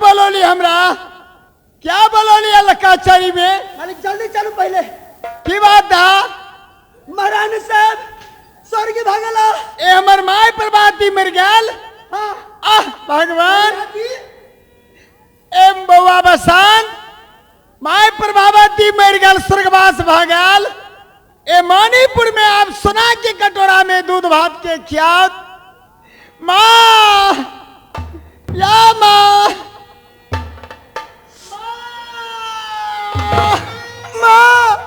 बोलोली हमरा क्या बोलोली लकाचारी में मालिक जल्दी चलो पहले की बात था महारानी साहब स्वर्ग भागला ए हमर माय प्रभाती मर गेल हाँ आह भगवान महारानी, एम बउआ बसंत माय प्रभावती मर गेल स्वर्गवास भागल ए मणिपुर में आप सोना के कटोरा में दूध भात के खियात माँ या माँ माँ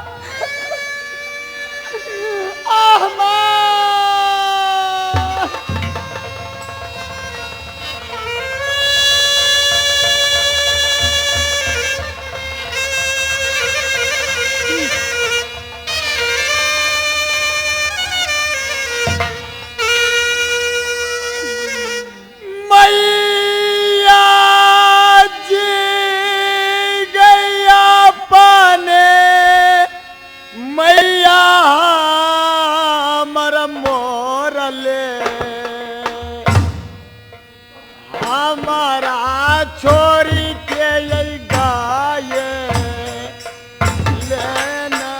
आह माँ मैया जी गैया पाने मैया हमर मोरले हमारा छोरी के यही गाये लेना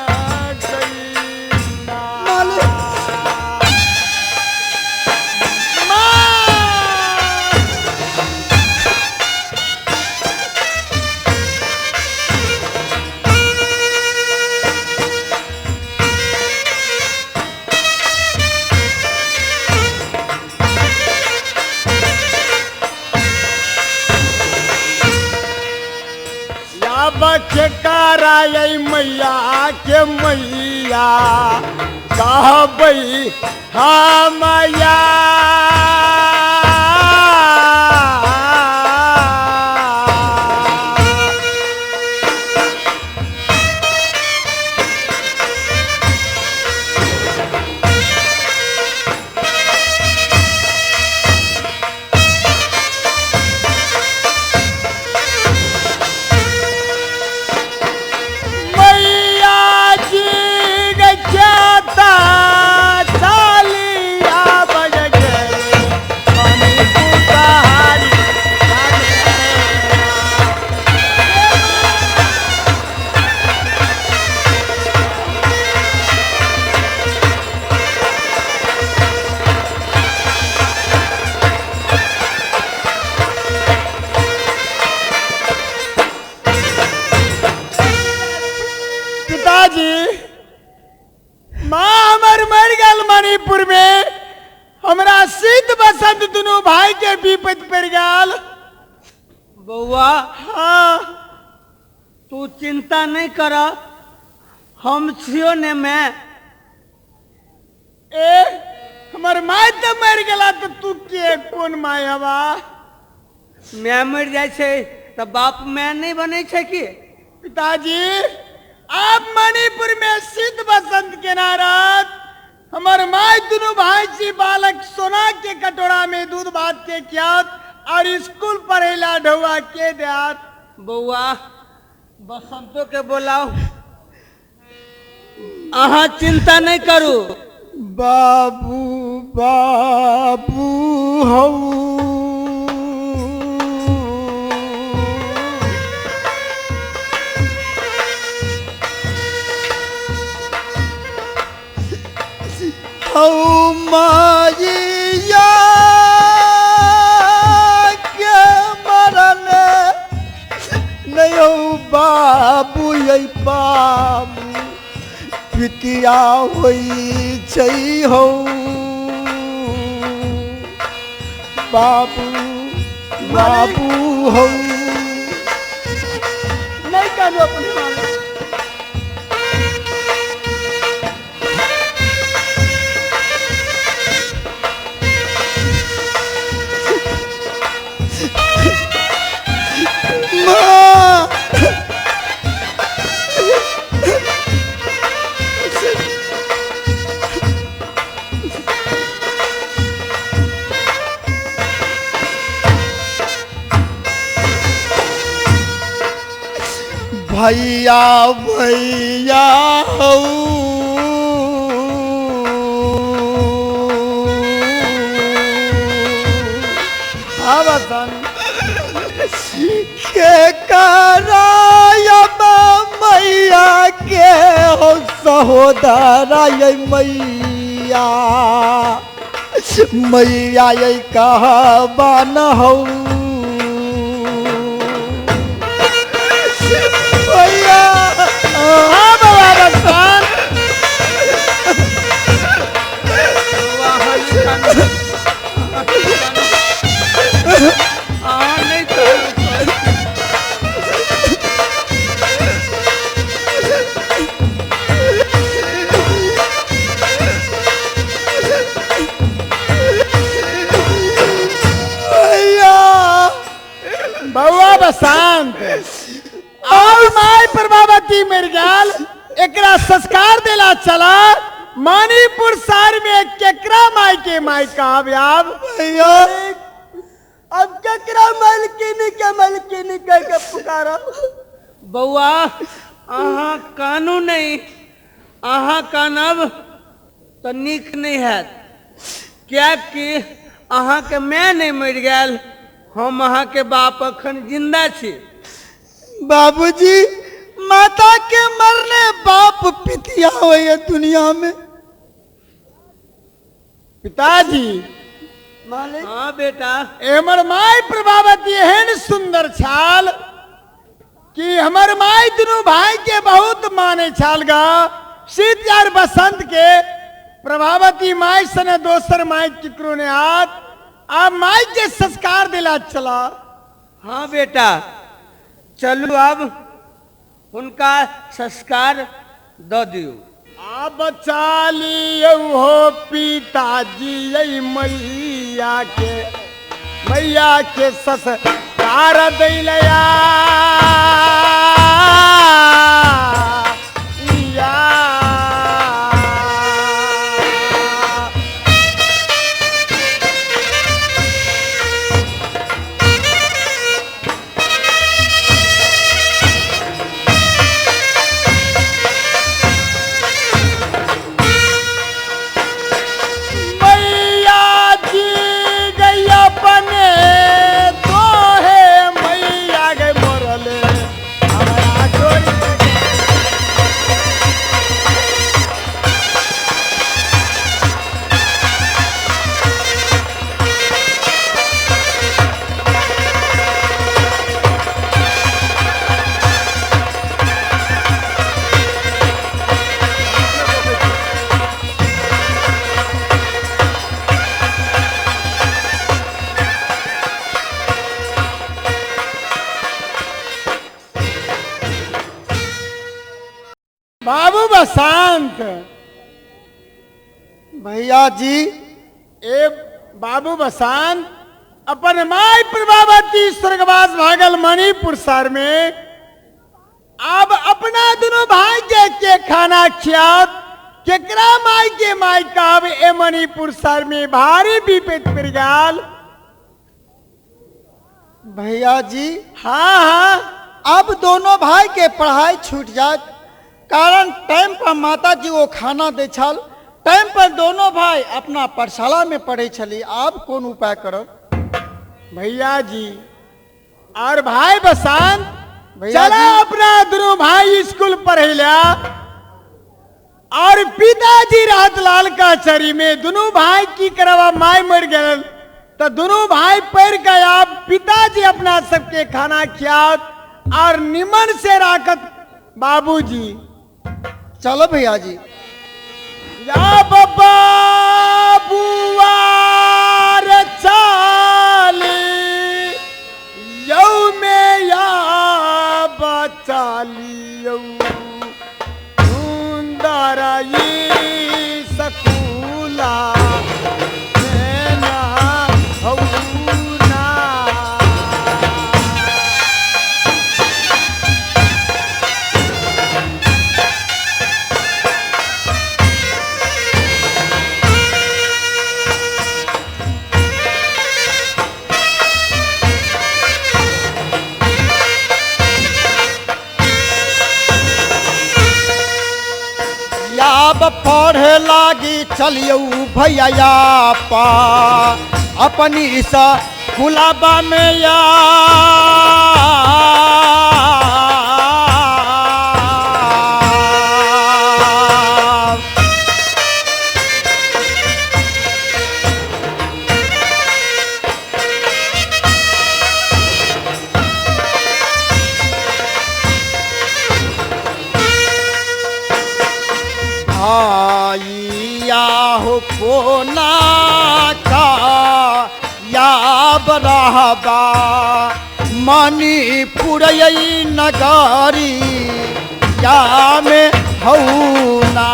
गई ना माँ बचकारा मैया के मैया कहबई हमया मणिपुर में हमरा शीत बसंत दोनों भाई के विपद पड़ गल बउआ हाँ तू चिंता नहीं कर हम छियो ने मैं ए हमर माय तो मर गला तो तू के कौन माय हवा मैं मर जाए छे तो बाप मैं नहीं बने छे कि पिताजी आप मणिपुर में शीत बसंत के नाराज हमारे माय दोनों भाई जी बालक सोना के कटोरा में दूध भात के खियात और स्कूल पढ़ेला ढौआ के देत बउआ बसंतो के बोलाओ अहाँ चिंता नहीं करू बाबू बाबू हऊ माया के मरल नहीं बाबू यही बाबू पितिया होई छै हो बाबू बाबू हो नहीं करो अपने वाला भैया भैया हो हाँ बसन गोदारा ये मैया मैया ये कहबा न हो मैया हाँ बाबा बसान नहीं तो बउआ बसंत और माय प्रभावती मृगाल एकरा संस्कार देला चला मणिपुर शहर में केकरा माई के माई कामयाब भैया अब केकरा मलकिनी कह के पुकारा बउआ अहाँ कानू नहीं अहाँ कानब तो नीक नहीं है क्या कि अहाँ के मैं नहीं मर गया हम अहाँ के बाप अखन जिंदा छी बाबूजी माता के मरने बाप पितिया हुए दुनिया में पिताजी मालिक हाँ बेटा हमर माय प्रभावती एहन सुंदर छाल कि हमर माय दोनों भाई के बहुत माने छाल गा शीत यार बसंत के प्रभावती माय सने दोसर माय किकरो ने हाथ आप माई के संस्कार दिला चला हाँ बेटा चलू अब उनका संस्कार दो दियो अब चालियो हो पिताजी यही मैया के संस्कार दिलया बाबू बसंत भैया जी ए बाबू बसंत अपन माय प्रभावती स्वर्गवास भागल मणिपुर शहर में अब अपना दोनों भाई के खाना खियात केकरा माई के माई का अब ए मणिपुर शहर में भारी विपद पड़ गल भैया जी हाँ हाँ अब दोनों भाई के पढ़ाई छूट जात कारण टाइम पर माता जी वो खाना दे छल टाइम पर दोनों भाई अपना पाठशाला में पढ़े छली आप कौन उपाय करब भैया जी और भाई बसंत भैया चला जी। अपना दोनों भाई स्कूल पढ़ेला और पिताजी रात लाल का चरी में दोनों भाई की करवा माय मर गए तो दोनों भाई पढ़ गया पिताजी अपना सबके खाना खियात और निमन से राखत बाबूजी चलो भैया जी या बाबा बुआर चाली यौ में या बचाली यौ सुंदर ये सकुला ना हौना अब पढ़े लागी चलियो भैया पा अपनी इस गुलाबा में या भाइया हो कोना का या बराबा मणिपुर नगरी या में हौना।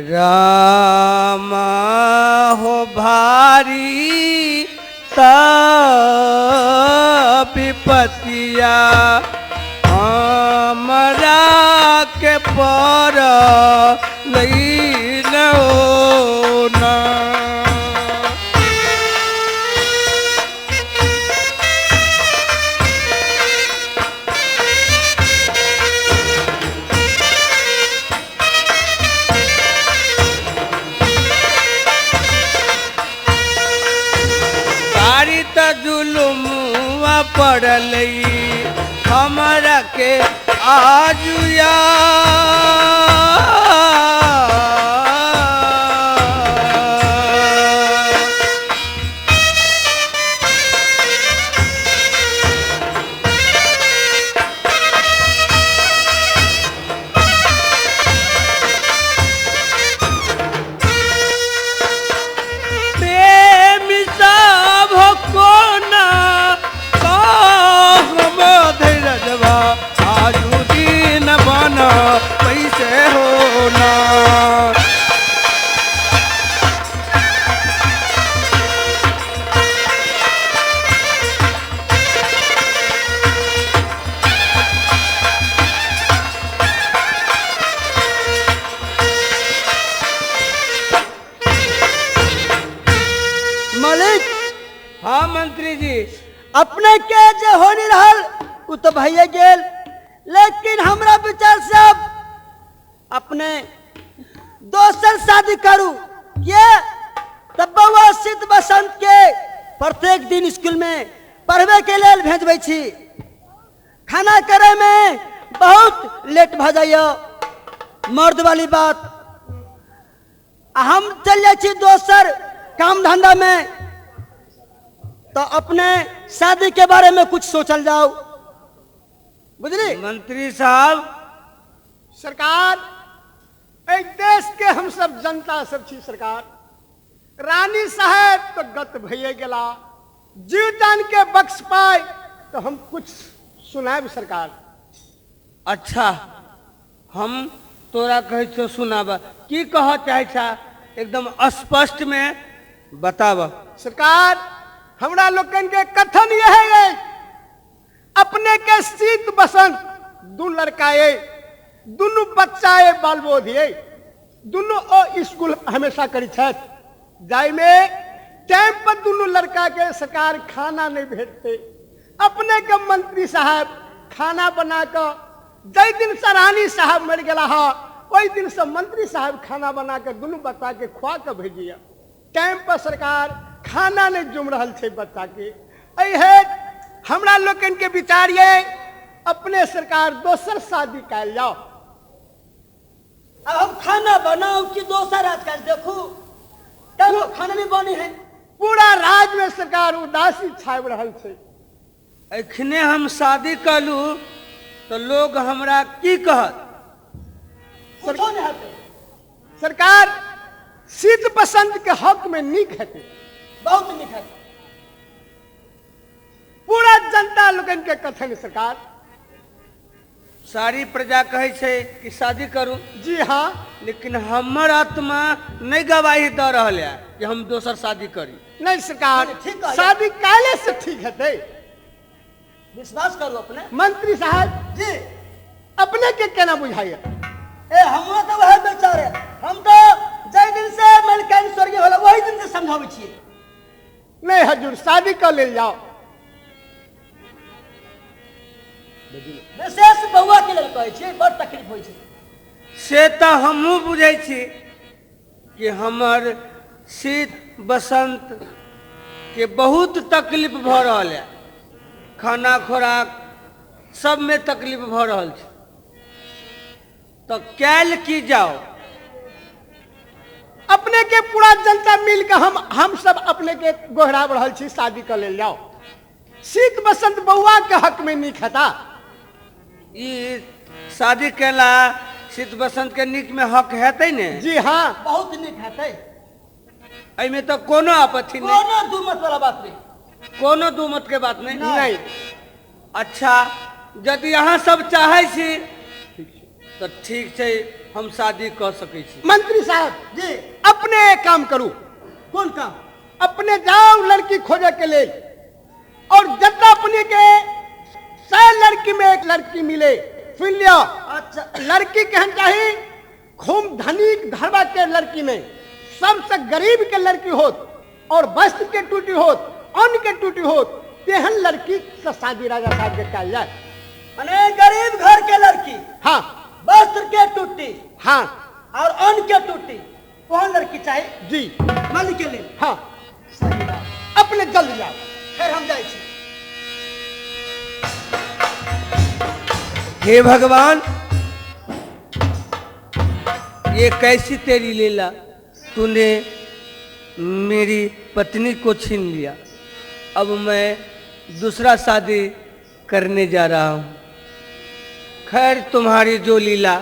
रामा हो भारी तब विपतिया हमरा के पर लईनो ना। जुलुमुआ पड़ल हमरा के आजुया पैसे होना। मालिक। हाँ मंत्री जी। अपने के जे होनी रहल उ तो भैया गेल, लेकिन हमरा विचार से अब अपने दोसर शादी करू। ये तब बउआ शीत बसंत के प्रत्येक दिन स्कूल में पढ़वे के लिए भेजबै छी। खाना करे में बहुत लेट भ जाइए, मर्द वाली बात। हम चल जाए छी दोसर काम धंधा में, तो अपने शादी के बारे में कुछ सोचल जाओ, बुझली? मंत्री साहब। सरकार, एक देश के हम सब जनता सब छी सरकार। रानी साहब तो गत भइए गेला, जीवदान के बख्श पाए तो हम कुछ सुनाब सरकार। अच्छा, हम तोरा कहे छो सुनाब, की कह चाहे छा एकदम स्पष्ट में बताब। सरकार, हमरा लोगन के कथन यह है, अपने के शीत बसंत दू लड़का ये, दुनू बच्चा ये, बाल बोध ये, दुनू ओ स्कूल हमेशा करी छत। जाय में टाइम पर दुनू लड़का के सरकार खाना नहीं भेटते। अपने के मंत्री साहब खाना बना कर, जय दिन से रानी साहब मर गया हा, वही दिन से मंत्री साहब खाना बना कर दुनू बच्चा के खुआ के भेजिए। टाइम पर सरकार खाना नहीं जुम रहा है बच्चा के। है हमरा लोगन के विचार ये, अपने सरकार दोसर शादी कैल जाओ। अब हम खाना बनाओ कि दोसर आजकल देखू, तब खाना नहीं बनी है। पूरा राज्य में सरकार उदासी छाप रहा है। एखने हम शादी कलू तो लोग हमरा की कहत? सरकार शीत बसंत के हक में निक है, बहुत निक है। पूरा जनता लोगन के कथन सरकार। सारी प्रजा कहे छे कि शादी करूं। जी हाँ, लेकिन हमर आत्मा नहीं गवाही दे रहा है कि हम दोसर शादी करी। नहीं सरकार, शादी काले से ठीक है। विश्वास करो अपने मंत्री साहब जी। अपने के केना बुझाइए? ए हमो तो वह बेचारे हम तो जय दिन से मलकान स्वर्गीय होला वही दिन से समझावे छिए। नहीं हजूर शादी कर ले जाओ। विशेष बउआ के लेल कहै छिए बड़ तकलीफ होई छै। से तो हमहू बुझे छी कि हमर शीत बसंत के बहुत तकलीफ भ रहल है, खाना खुराक सब में तकलीफ भ रहल छै। तो कैल की जाओ। अपने के पूरा जनता मिल के हम सब अपने के गोहरा बढ़ल छी, शादी कर ले जाओ। शीत बसंत बउआ के हक में नहीं खाता। ई शादी केला शीत बसंत के नीक में हक हेतै ने? जी हाँ, बहुत नीक हेतै। एमे तो कोनो आपत्ति नहीं, कोनो दुमत वाला बात नहीं, कोनो दुमत के बात नहीं। नहीं। अच्छा यदि अहाँ सब चाहे छी तो ठीक है, हम शादी कर सकै छी। मंत्री साहब जी अपने एक काम करू, कौन काम? अपने जाओ लड़की खोजे के लिए, और जब अपने के 100 लड़की में एक लड़की मिले सुन लियो। अच्छा लड़की कहन चाहिए खूब धनिक घरवा के लड़की में सबसे गरीब के लड़की होत, और वस्त्र के टूटी होत, अन्न के टूटी होत, तेहन लड़की से शादी राजा साहब के कल जाए। माने गरीब घर के लड़की, हाँ वस्त्र के टूटी हाँ और अन्न के टूटी, कौन लड़की चाहिए? जी मालिक के लिए। हाँ सही बात। अपने जल्दी जाओ। फिर हम जाए छी। हे भगवान, ये कैसी तेरी लीला, तूने मेरी पत्नी को छीन लिया। अब मैं दूसरा शादी करने जा रहा हूँ। खैर तुम्हारी जो लीला।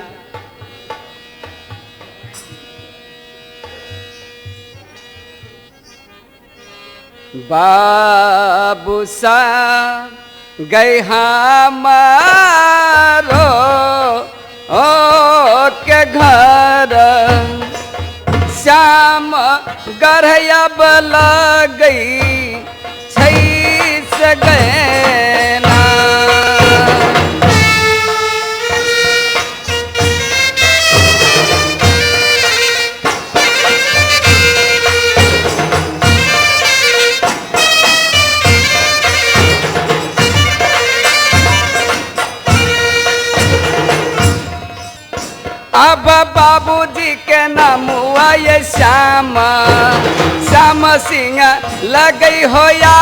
बाबू साहब गए हमारो ओ के घर, श्याम गढ़िया बला गई छैस गए ना। अब बाबूजी के नाम हुआ ये श्याम, श्याम सिंह लगई होया।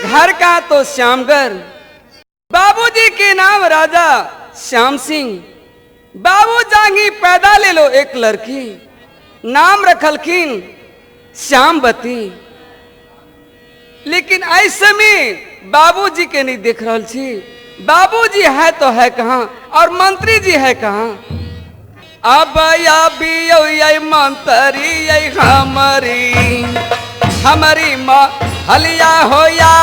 घर का तो श्यामगढ़, बाबूजी के नाम राजा श्याम सिंह। बाबू जांगी पैदा ले लो एक लड़की, नाम रखलखिन श्यामवती। लेकिन ऐसे में बाबूजी के नहीं देख रहल छी। बाबूजी है तो है कहाँ, और मंत्री जी है कहाँ? अब या भी मंत्री हमारी माँ हलिया होया।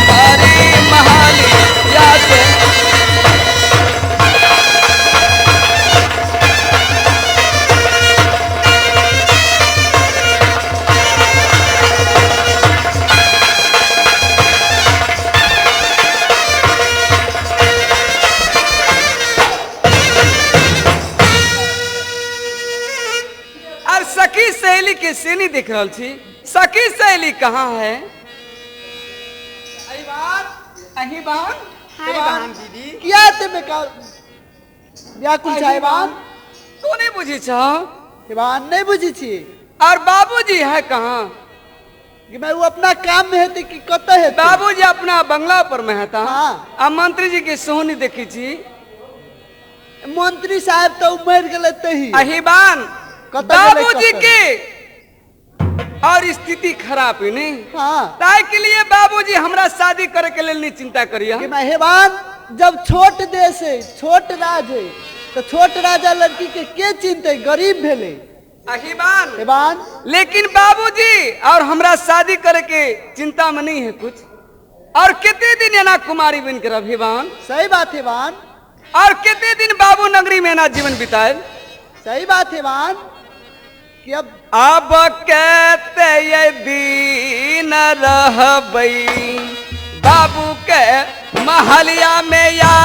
हमारी महाली या के सेनी देख रहल छी सखी सहेली कहाँ है? अहिबान दीदी क्या ते बेकार व्याकुल छै अहिबान तू नहीं बुझी छ? अहिबान नहीं बुझी छी और बाबूजी है कहाँ? कि मैं वो अपना काम में हेते कि कत हेते? बाबूजी अपना बंगला पर में था। हाँ। आ मंत्री जी के सोहनी देखी छी। मंत्री साहब तो मर गए तही अहिबान कतऽ बाबूजी गेलै के और स्थिति खराब है नहीं। हाँ ताई के लिए बाबूजी हमरा शादी करे के लिए नहीं चिंता करिए। कि मैं अहिबान जब छोट देश है छोट राज है तो छोट राजा लड़की के चिंते गरीब भेले अहिबान अहिबान लेकिन बाबूजी और हमरा शादी करे के चिंता में नहीं है कुछ। और कितने दिन है ना कुमारी बन कर अभिमान? सही बात है अहिबान और कितने दिन बाबू नगरी में ना जीवन बिताए? सही बात है अहिबान कि अब कहते ये दिन रहबई बाबू के महलिया में या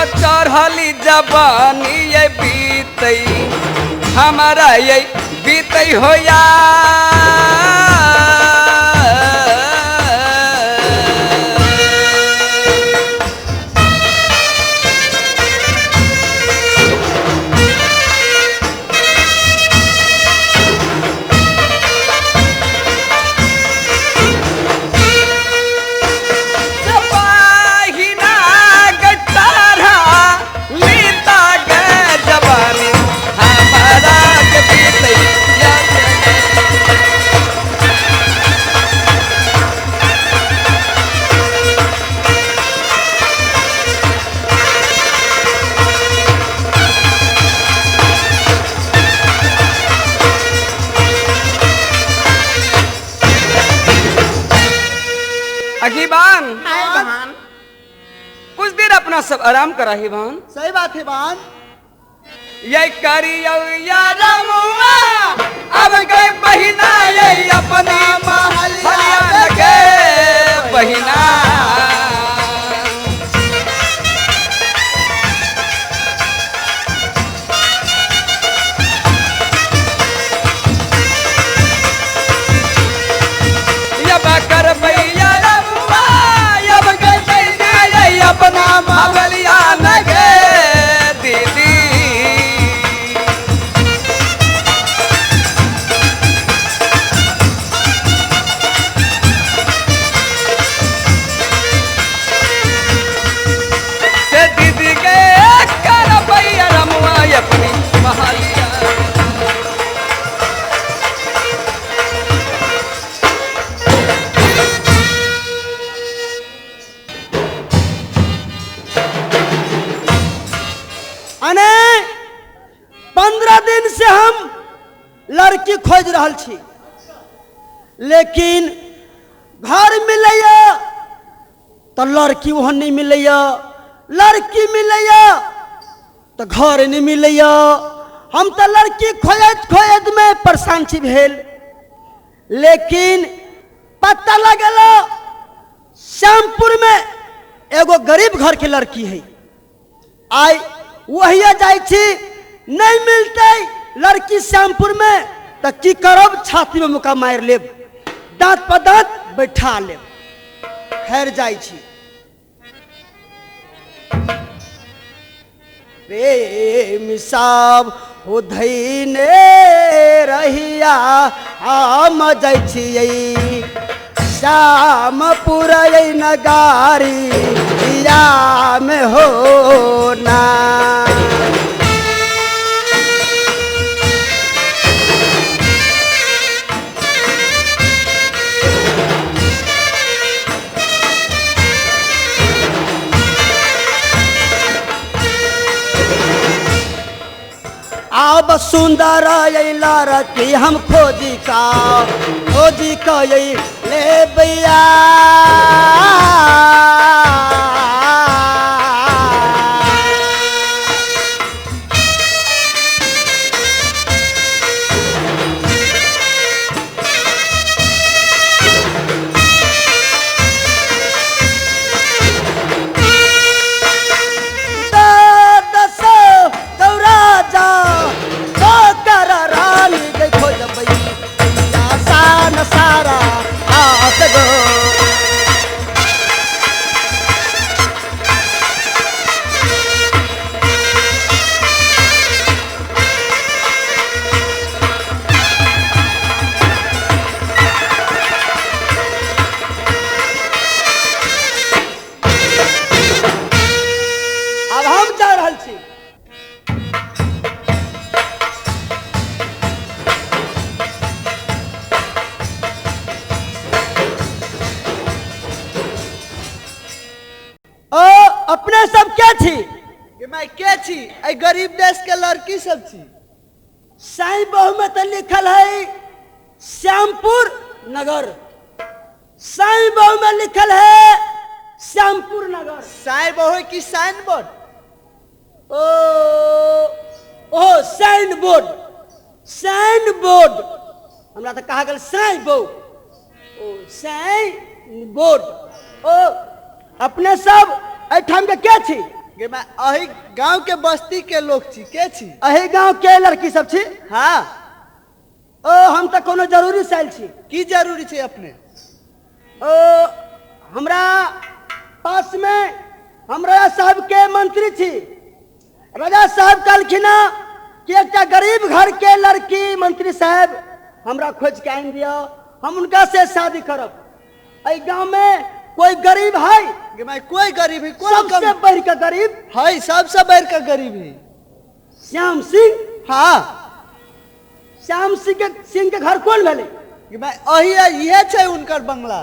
चढ़ली जवानी ये बीतई हमारा ये बीतई हो या अहिबान कुछ देर अपना सब आराम करा हिबान। सही बात है अहिबान ये करियो या रमुआ अब गए बहिना ये अपनी महलिया लगे बहिना कर भैया रमुआ अब गए बहिना ये अपना महलिया लगे दीदी अपनी महालिया अने 15 दिन से हम लड़की खोज रहल छी लेकिन घर मिलैया तो लड़की वहां नहीं मिलैया लड़की मिलैया तो घर नहीं मिलैया हम तो लड़की खोजत खोजत में परेशान छी भेल लेकिन पता लगलो श्यामपुर में एगो गरीब घर के लड़की है आई वही जाई छी नहीं मिलते लड़की श्यामपुर में तो की करब छाती में मुका मार लेब दांत पर दांत बैठा लेब खैर जाई छी प्रेम साब हो धैने रहिया हम जाइ छियै श्यामपुर नगारी या में हो ना अब सुंदर लड़की हम खोजी का ले भैया गो अब हम जा रहल छी ओ अपने सब क्या छी कि मैं के छी ए गरीब देश के लड़की सब छी। साईं बहु में तो लिखल है श्यामपुर नगर, साईं बहु में लिखल है श्यामपुर नगर। साईं बहु की sign board O sign board, sign board हमरा तो कहा गल साईं बहु, ओ साइन बोर्ड। ओ अपने सब एठाम के क्या छी कि मैं अही गांव के बस्ती के लोग छी। के छी अही गांव के लड़की सब छी। हाँ ओ हम तो कोनो जरूरी साइल छी। की जरूरी छै अपने ओ हमरा पास में हमरा साहब के मंत्री थी, राजा साहब कहलखिन कि एक गरीब घर के लड़की मंत्री साहब हमरा खोज के आइन दियो, हम उनका से शादी करब। एहि गांव में कोई गरीब है कि मैं कोई गरीब है कोई सबसे बढ़ के गरीब है सबसे बढ़ के गरीब है श्याम सिंह। हाँ श्याम सिंह के घर कौन भेले कि मैं अही यह छै उनकर बंगला।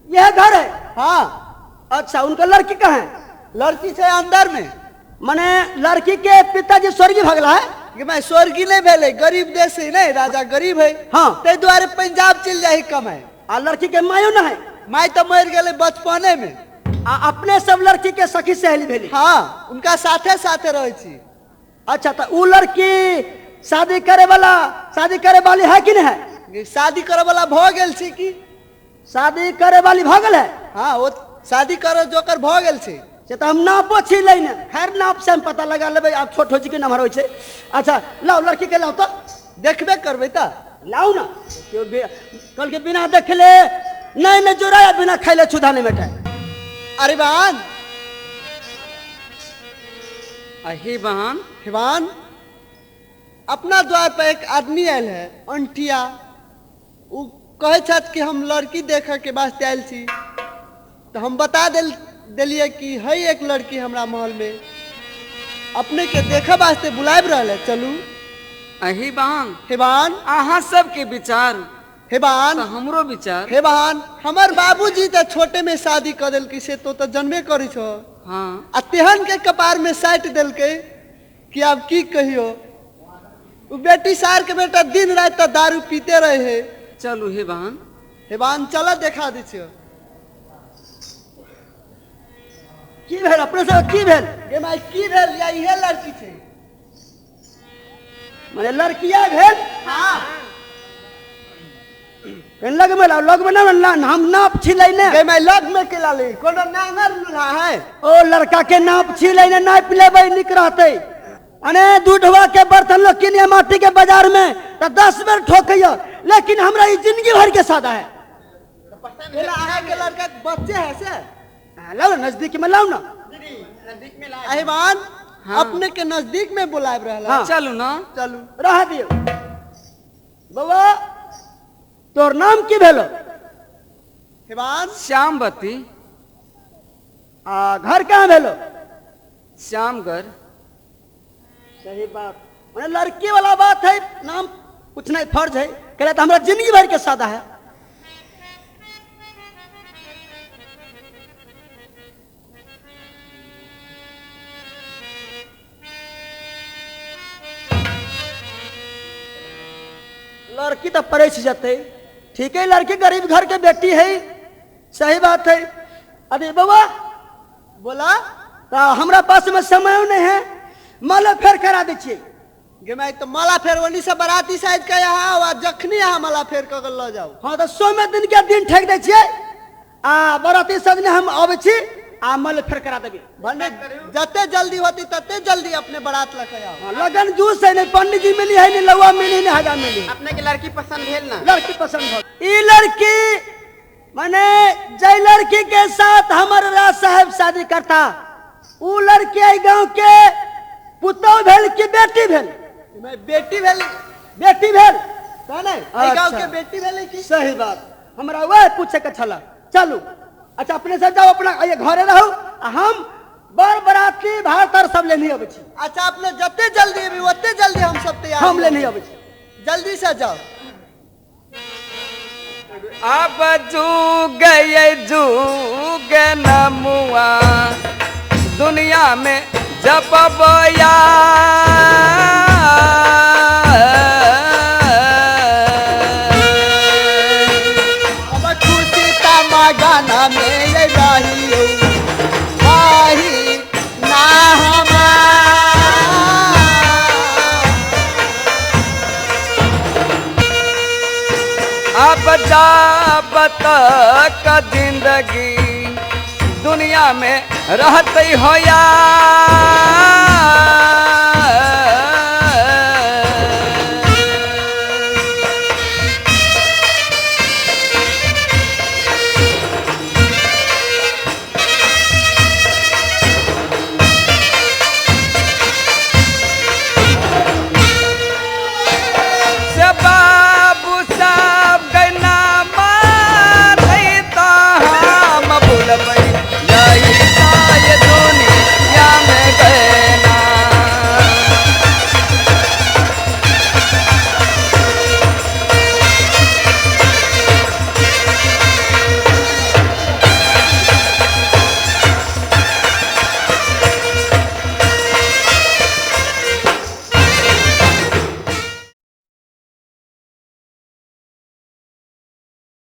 यह घर है। हाँ अच्छा उनका लड़की कहाँ है? लड़की छै अंदर में। माने लड़की के पिताजी स्वर्गीय भगला है कि मैं स्वर्गीय नहीं भेले, गरीब देश है नहीं, राजा गरीब है। हाँ ते द्वारे पंजाब चल जाए कमाए। आ लड़की के मायो न है? माई तो मर गए बचपने में। अपने सब लड़की के सखी सहेली भेली। हाँ उनका साथे साथे रहे छी। अच्छा तो वो लड़की शादी करे वाली है कि नहीं है? कि शादी करे वाला भ गेल छी की शादी करे वाली भगल है। हाँ वो शादी करो जोकर भ गेल छी। से तो हम नापो छी लेने, खैर नाप से हम पता लगा लेबे आप छोट हो छी कि नमहर हो छै। अच्छा लाओ लड़की के लाओ तो देखबे करबे त लाओ ना, कल के बिना देखले नहीं जोराया बिना खैले छुदा नहीं बेटा। अरे बहन अही बहन हिवान अपना द्वार पर एक आदमी आयल है अंटिया, वो कहे छत कि हम लड़की देखे के वास्ते आयल छी। तो हम बता दिलिए कि है एक लड़की हमरा महल में, अपने के देखे वास्ते बुलाब रहा है। चलू अही बहन हिवान अहाँ सबके विचार हिवान तो हमरो विचार। हे बहन हमर बाबूजी तो छोटे में शादी कर दिल से तो जन्मे करी छो। हाँ आ तेहन के कपार में साट दिल के कि अब की कहियो। वो बेटी सार के बेटा दिन रात तो दारू पीते रहे है। चलू हे बहन। हे बहन चला देखा दी छो। की भेल अपने सब की भेल? गे माई की भेल या इहे लड़की छे। माने लड़किया भेल। हाँ लग में ना हम नाप छिलै ने। गे माई लग में के लाली कोनो नांगर लूल्हा है। ओ लड़का के नाप छिलै ने नाप लेबै निक रहते। अने दूधवा के बर्तन लो किनिया माटी के बाजार में तो 10 बेर ठोकैया, लेकिन हमरा ई जिंदगी भर के सादा है। केला आए के लड़का के बच्चे है से लाओ नजदीक में लाओ ना। अहे बहन हाँ। अपने के नजदीक में बुलाब रहला। हाँ। चलू ना। चलू रह दियो। बाबा तोर नाम की भेलो? हिवान श्यामवती। घर कहाँ भेलो? श्यामगढ़। सही बात, मैंने लड़की वाला बात है, नाम पूछना फर्ज है। कह रहा था हमारा जिंदगी भर के सादा है। लड़की तो परेश जाते, ठीक है लड़की गरीब घर के बेटी है, सही बात है। अरे बाबा बोला तो हमारा पास में समय नहीं है, माला फेर करा दीजिए। गे मैं तो माला फेर वनी से बराती साइड का यहाँ और जखनी यहाँ माला फेर कर लो जाओ। हाँ तो 100 दिन के दिन ठेक दे छिए आ बराती सजने हम आवे छी आ माला फेर करा देबी। भन्ने जते जल्दी होती तते जल्दी अपने बारात लेके आओ। हाँ, लगन जूस है नहीं, पंडित जी मिली है नहीं, लौआ मिली नहीं, हगा मिली। अपने के लड़की पसंद भेल ना? लड़की पसंद हो। ई लड़की मैंने जय लड़की के साथ हमारे राज साहब शादी करता, वो लड़की आई गांव के पुतौ भेल की बेटी भेल? मैं बेटी भेल, बेटी भेल। कहने अच्छा। गांव के बेटी भेल की? सही बात, हमरा वह पूछे के छला। चलू अच्छा अपने से जाओ, अपना ये घरे रहो, आ हम बर बराती भातर सब लेने अबै छी। अच्छा अपने जते जल्दी अभी ओते जल्दी हम सब तैयार हम लेने अबै छी। जल्दी से जाओ। अब जुग नमुआ दुनिया में जब बया अब खुशी तमा गाना में ये रही भाई ना अब जब तक जिंदगी दुनिया में रहती हो या